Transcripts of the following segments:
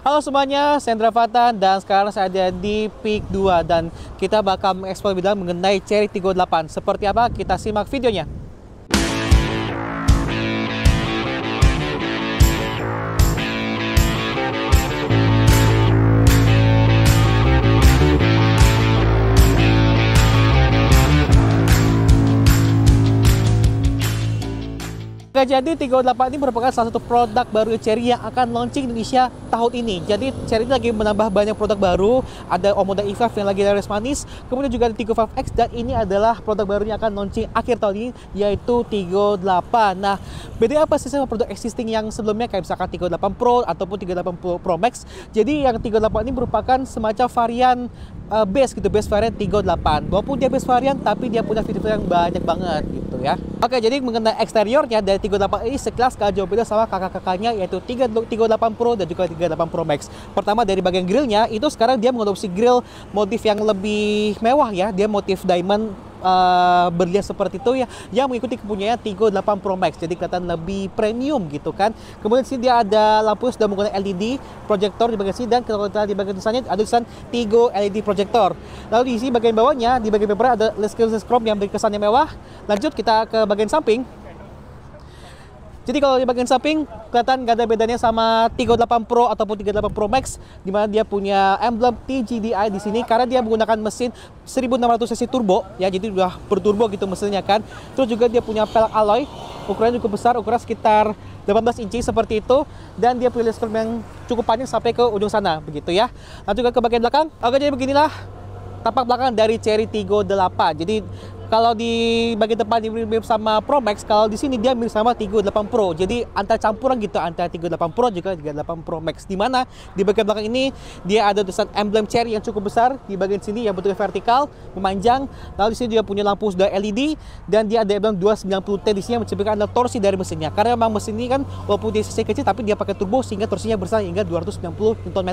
Halo semuanya, saya Hendra Fatan dan sekarang saya ada di Peak 2 dan kita bakal mengeksplor lebih dalam mengenai Chery Tiggo 8. Seperti apa? Kita simak videonya. Jadi Tiggo 8 ini merupakan salah satu produk baru Chery yang akan launching di Indonesia tahun ini. Jadi Chery ini lagi menambah banyak produk baru. Ada Omoda E5 yang lagi laris manis, kemudian juga ada Tiggo 5X, dan ini adalah produk baru yang akan launching akhir tahun ini, yaitu Tiggo 8. Nah, beda apa sih sama produk existing yang sebelumnya kayak misalkan Tiggo 8 Pro ataupun Tiggo 8 Pro Max? Jadi yang Tiggo 8 ini merupakan semacam varian base gitu, base varian Tiggo 8. Walaupun dia base varian, tapi dia punya fitur yang banyak banget gitu ya. Oke, jadi mengenai eksteriornya dari Tiggo 8 ini sekelas gak jauh beda sama kakak-kakaknya, yaitu Tiggo 8 Pro dan juga Tiggo 8 Pro Max. Pertama dari bagian grillnya, itu sekarang dia mengadopsi grill motif yang lebih mewah ya. Dia motif diamond berlian seperti itu ya, yang mengikuti kepunyaan Tiggo 8 Pro Max, jadi kelihatan lebih premium gitu kan. Kemudian di sini dia ada lampu sudah menggunakan LED proyektor di bagian sini, dan kalau kita di bagian tulisannya ada tulisan Tiggo LED proyektor. Lalu di sini bagian bawahnya, di bagian bumper ada lens chrome yang beri kesannya mewah. Lanjut kita ke bagian samping. Jadi kalau di bagian samping kelihatan gak ada bedanya sama Tiggo 8 Pro ataupun Tiggo 8 Pro Max, di mana dia punya emblem TGDI di sini karena dia menggunakan mesin 1600 cc turbo ya, jadi udah berturbo gitu mesinnya kan. Terus juga dia punya pelek alloy, ukurannya cukup besar, ukuran sekitar 18 inci seperti itu, dan dia punya listrik yang cukup panjang sampai ke ujung sana begitu ya. Lalu juga ke bagian belakang. Oke, jadi beginilah tampak belakang dari Chery Tiggo 8. Jadi kalau di bagian depan mirip sama Pro Max, kalau di sini dia mirip sama Tiggo 8 Pro. Jadi antara campuran gitu antara Tiggo 8 Pro juga Tiggo 8 Pro Max. Di mana di bagian belakang ini dia ada tulisan emblem Chery yang cukup besar di bagian sini yang bentuknya vertikal, memanjang. Lalu di sini dia punya lampu sudah LED, dan dia ada emblem 290T di sini yang mencerminkan ada torsi dari mesinnya. Karena memang mesin ini kan walaupun dia cc kecil tapi dia pakai turbo sehingga torsinya besar hingga 290 Nm.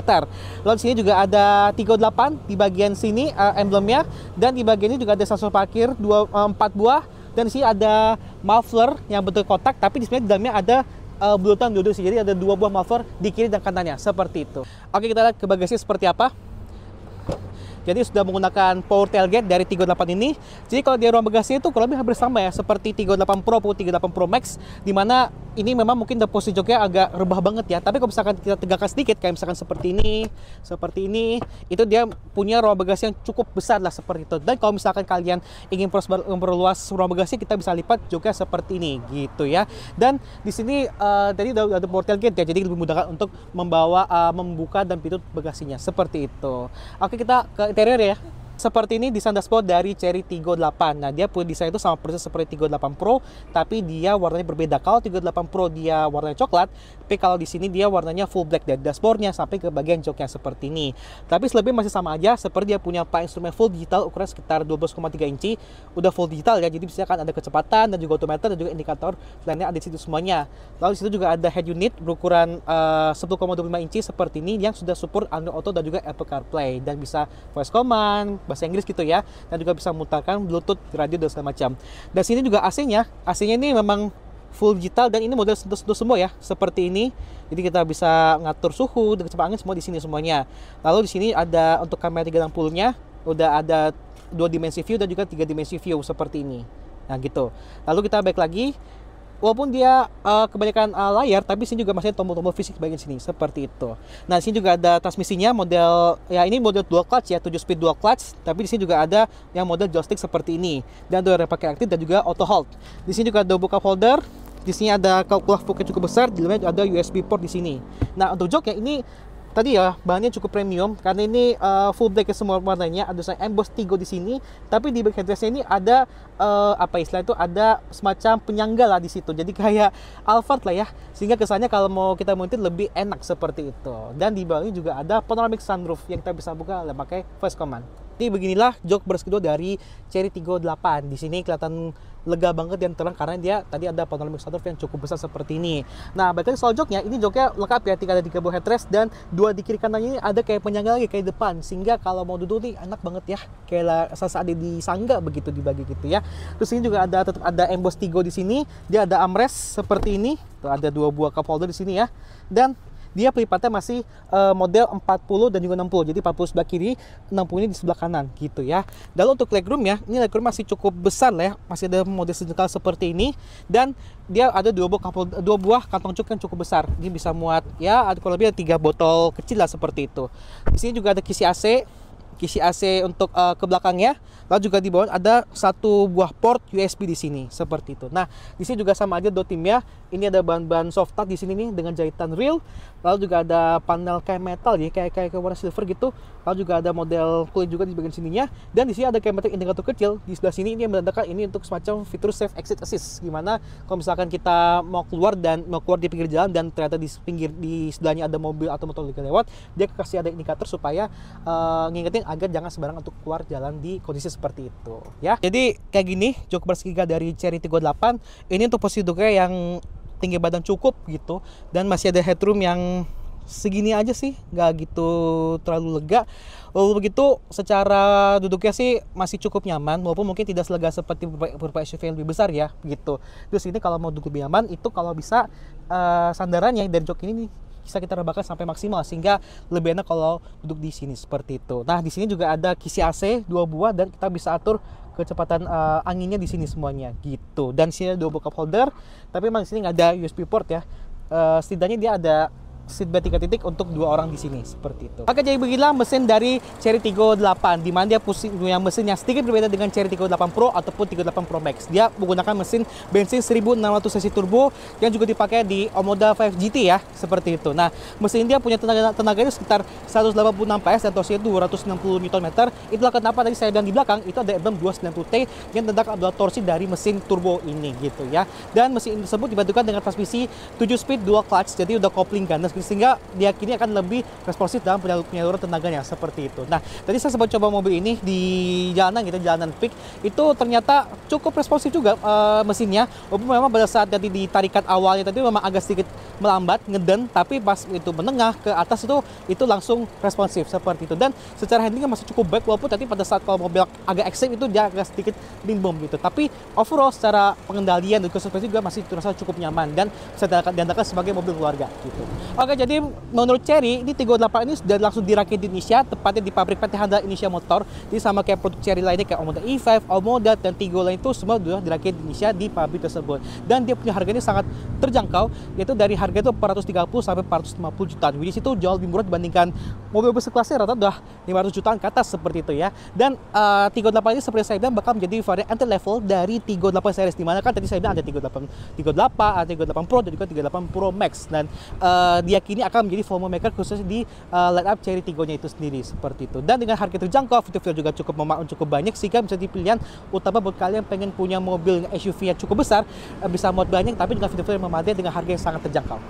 Lalu di sini juga ada Tiggo 8 di bagian sini emblemnya, dan di bagian ini juga ada sensor parkir 4 buah, dan di sini ada muffler yang bentuk kotak, tapi di sini di dalamnya ada bulutan dua sih. Jadi ada 2 buah muffler di kiri dan kanannya seperti itu. Oke, kita lihat ke bagasi seperti apa. Jadi sudah menggunakan power tailgate dari Tiggo 8 ini. Jadi kalau di ruang bagasi itu kurang lebih hampir sama ya seperti Tiggo 8 Pro maupun Tiggo 8 Pro Max, di mana ini memang mungkin posisi joknya agak rebah banget ya. Tapi kalau misalkan kita tegakkan sedikit kayak misalkan seperti ini, itu dia punya ruang bagasi yang cukup besar lah seperti itu. Dan kalau misalkan kalian ingin memperluas ruang bagasi, kita bisa lipat joknya seperti ini gitu ya. Dan di sini tadi udah ada power tailgate ya, jadi lebih mudah untuk membuka dan pintu bagasinya seperti itu. Oke, kita ke interior ya. Seperti ini desain dashboard dari Chery Tiggo 8. Nah, dia punya desain itu sama persis seperti Tiggo 8 Pro, tapi dia warnanya berbeda. Kalau Tiggo 8 Pro dia warnanya coklat, tapi kalau di sini dia warnanya full black dari dashboardnya sampai ke bagian joknya seperti ini. Tapi selebihnya masih sama aja, seperti dia punya instrumen full digital ukuran sekitar 12,3 inci, udah full digital ya. Jadi bisa kan ada kecepatan dan juga odometer dan juga indikator lainnya ada di situ semuanya. Lalu di situ juga ada head unit berukuran 10,25 inci seperti ini yang sudah support Android Auto dan juga Apple CarPlay, dan bisa voice command bahasa Inggris gitu ya, dan juga bisa memutarkan Bluetooth, radio dan segala macam. Dan sini juga AC-nya ini memang full digital, dan ini model sentuh-sentuh semua ya seperti ini. Jadi kita bisa ngatur suhu dan kecepatan angin semua di sini semuanya. Lalu di sini ada untuk kamera 360-nya udah ada 2 dimensi view dan juga 3 dimensi view seperti ini. Nah gitu. Lalu kita balik lagi. Walaupun dia kebanyakan layar, tapi sini juga masih ada tombol-tombol fisik bagian sini seperti itu. Nah, di sini juga ada transmisinya model ya, ini model dual clutch ya, 7 speed dual clutch, tapi di sini juga ada yang model joystick seperti ini, dan ada pakai aktif dan juga auto hold. Di sini juga ada buka folder. Di sini ada cloth fork yang cukup besar, di dalamnya ada USB port di sini. Nah, untuk joknya ini tadi ya bahannya cukup premium karena ini full black ya semua warnanya, ada emboss Tiggo di sini, tapi di back headrestnya ini ada istilah itu ada semacam penyangga lah di situ. Jadi kayak Alphard lah ya, sehingga kesannya kalau mau kita nyetir lebih enak seperti itu. Dan di bawahnya juga ada panoramic sunroof yang kita bisa buka pakai voice command. Jadi beginilah jok baris kedua dari Chery Tiggo 8. Di sini kelihatan lega banget dan terang karena dia tadi ada panoramic sunroof yang cukup besar seperti ini. Nah, balik lagi soal joknya, ini joknya lengkap ya, tinggal ada 3 buah headrest dan 2 di kiri kanannya ini ada kayak penyangga lagi kayak depan, sehingga kalau mau duduk nih enak banget ya, kayak saat ada di sangga begitu dibagi gitu ya. Terus ini juga tetap ada emboss Tiggo di sini, dia ada armrest seperti ini, tuh ada 2 buah cup holder di sini ya, dan dia pelipatnya masih model 40 dan juga 60. Jadi 40 sebelah kiri, 60 ini di sebelah kanan gitu ya. Dan untuk legroom ya, ini legroom masih cukup besar lah ya. Masih ada model sejengkal seperti ini, dan dia ada dua buah kantong cuk yang cukup besar. Ini bisa muat ya, kurang lebih ada 3 botol kecil lah seperti itu. Di sini juga ada kisi AC untuk ke belakangnya. Lalu juga di bawah ada satu buah port USB di sini seperti itu. Nah, di sini juga sama aja dotimnya. Ini ada bahan-bahan soft touch di sini nih dengan jahitan real. Lalu juga ada panel kayak metal ya, kayak warna silver gitu. Lalu juga ada model kulit juga di bagian sininya. Dan di sini ada kayak metal indikator kecil di sebelah sini. Ini yang menandakan ini untuk semacam fitur safe exit assist. Gimana kalau misalkan kita mau keluar di pinggir jalan dan ternyata di sebelahnya ada mobil atau motor lewat, dia kasih ada indikator supaya ngingetin agar jangan sembarangan untuk keluar jalan di kondisi seperti itu ya. Jadi kayak gini jok bersekiga dari Chery Tiggo 8. Ini untuk posisi duduknya yang tinggi badan cukup gitu, dan masih ada headroom yang segini aja sih, nggak gitu terlalu lega. Lalu begitu secara duduknya sih masih cukup nyaman, walaupun mungkin tidak selega seperti beberapa SUV yang lebih besar ya gitu. Terus ini kalau mau duduk lebih nyaman itu kalau bisa sandarannya dari jok ini nih bisa kita rebahkan sampai maksimal, sehingga lebih enak kalau duduk di sini seperti itu. Nah, di sini juga ada kisi AC 2 buah dan kita bisa atur kecepatan anginnya di sini semuanya gitu. Dan sini ada 2 cup holder, tapi memang di sini nggak ada USB port ya. Setidaknya dia ada seatbelt 3 titik untuk 2 orang di sini seperti itu. Oke, jadi beginilah mesin dari Chery Tiggo 8, di mana dia punya mesin yang sedikit berbeda dengan Chery Tiggo 8 Pro ataupun Tiggo 8 Pro Max. Dia menggunakan mesin bensin 1600 cc turbo yang juga dipakai di Omoda 5 GT ya, seperti itu. Nah, mesin dia punya tenaganya sekitar 186 PS dan torsinya 260 Nm. Itulah kenapa tadi saya bilang di belakang itu ada emblem 290T yang terdapat adalah torsi dari mesin turbo ini gitu ya. Dan mesin tersebut dibantukan dengan transmisi 7 speed dual clutch, jadi udah kopling ganas, sehingga diyakini akan lebih responsif dalam penyaluran tenaganya seperti itu. Nah, tadi saya sempat coba mobil ini di jalanan gitu, jalanan peak, itu ternyata cukup responsif juga mesinnya. Walaupun memang pada saat tadi di tarikan awalnya tadi memang agak sedikit melambat, ngeden, tapi pas itu menengah ke atas itu langsung responsif seperti itu. Dan secara handlingnya masih cukup baik, walaupun tadi pada saat kalau mobil agak ekstrim itu dia agak sedikit bimbang gitu. Tapi overall secara pengendalian dan suspensi juga masih terasa cukup nyaman dan bisa diandalkan sebagai mobil keluarga gitu. Oke, jadi menurut Chery, ini Tiggo 8 ini sudah langsung dirakit di Indonesia, tepatnya di pabrik PT Honda Indonesia Motor. Jadi sama kayak produk Chery lainnya kayak Omoda E5, Omoda, dan Tiggo lain itu semua sudah dirakit di Indonesia di pabrik tersebut. Dan dia punya harganya sangat terjangkau, yaitu dari harga itu 430 sampai 450 jutaan. Which is itu jauh lebih murah dibandingkan mobil bersekelasnya rata udah 500 jutaan ke atas seperti itu ya. Dan Tiggo 8 ini seperti saya bilang bakal menjadi varian entry level dari Tiggo 8 series, dimana kan tadi saya bilang ada Tiggo 8, ada Tiggo 8 Pro dan juga Tiggo 8 Pro Max. Dan diyakini akan menjadi volume maker khususnya di line up Chery Tiggo-nya itu sendiri seperti itu. Dan dengan harga terjangkau, fitur-fitur juga cukup banyak, sehingga bisa dipilihan utama buat kalian pengen punya mobil SUV yang cukup besar, bisa muat banyak tapi dengan fitur-fitur yang memadai dengan harga yang sangat terjangkau.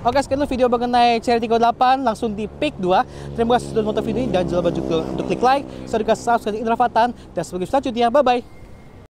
Oke, sekian dulu video mengenai Chery Tiggo 8 langsung di Peak 2. Terima kasih sudah menonton video ini dan jangan lupa juga untuk klik like, subscribe, dan subscribe Indra Fatan, dan sebagai selanjutnya, bye bye.